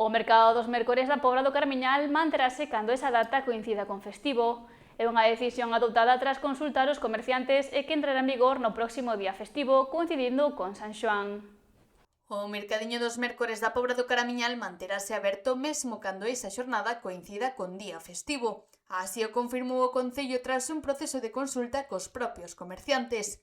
O mercado dos mércores da Pobra do Carmiñal manterase cando esa data coincida con festivo. É unha decisión adoptada tras consultar os comerciantes e que entrará en vigor no próximo día festivo, coincidindo con San Xoán. O mercadiño dos mércores da Pobra do Caramiñal manterase aberto mesmo cando esa xornada coincida con día festivo. Así o confirmou o Concello tras un proceso de consulta cos propios comerciantes.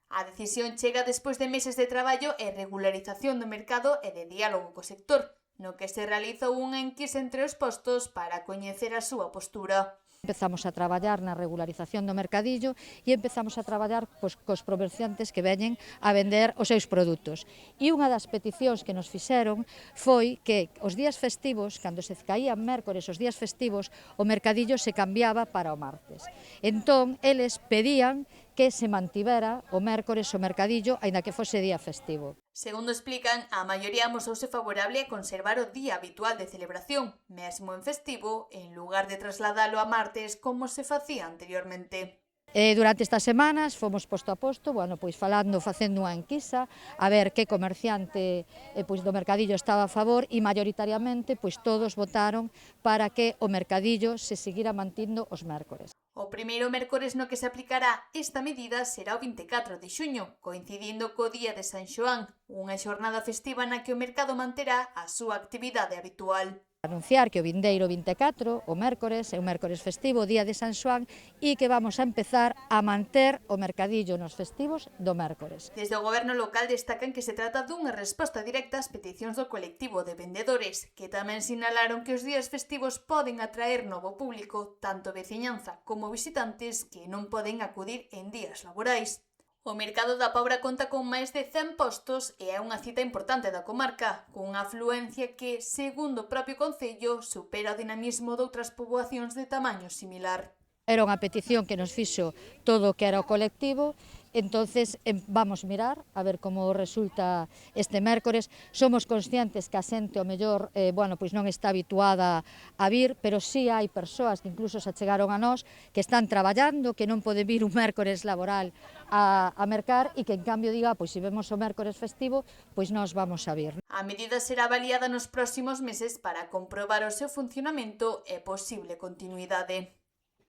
A decisión chega despois de meses de traballo e regularización do mercado e de diálogo co sector, no que se realizou unha enquisa entre os postos para coñecer a súa postura. Empezamos a traballar na regularización do mercadillo e empezamos a traballar cos comerciantes que veñen a vender os seus produtos. E unha das peticións que nos fixeron foi que os días festivos, cando se caían mércores os días festivos, o mercadillo se cambiaba para o martes. Entón, eles pedían que se mantivera o mércores o mercadillo, aínda que fose día festivo. Segundo explican, a maioría amosouse favorable a conservar o día habitual de celebración, mesmo en festivo, en lugar de trasladalo a martes como se facía anteriormente. Durante estas semanas fomos posto a posto, facendo unha enquisa a ver que comerciante do mercadillo estaba a favor e maioritariamente todos votaron para que o mercadillo se seguira mantindo os mércores. O primeiro mércores no que se aplicará esta medida será o 24 de xuño, coincidindo co día de San Xoán, unha xornada festiva na que o mercado manterá a súa actividade habitual. Anunciar que o vindeiro 24, o mércores, é un mércores festivo, o día de San Xoán, e que vamos a empezar a manter o mercadillo nos festivos do mércores. Desde o goberno local destacan que se trata dunha resposta directa ás peticións do colectivo de vendedores, que tamén sinalaron que os días festivos poden atraer novo público, tanto veciñanza como visitantes que non poden acudir en días laborais. O mercado da Pobra conta con máis de 100 postos e é unha cita importante da comarca, cunha afluencia que, segundo o propio Concello, supera o dinamismo doutras poboacións de tamaño similar. Era unha petición que nos fixo todo o que era o colectivo, entonces vamos mirar a ver como resulta este mércores. Somos conscientes que a xente o mellor non está habituada a vir, pero sí hai persoas que incluso se achegaron a nós que están traballando, que non poden vir un mércores laboral a mercar e que en cambio diga, se vemos o mércores festivo, nós vamos a vir. A medida será avaliada nos próximos meses para comprobar o seu funcionamento e posible continuidade.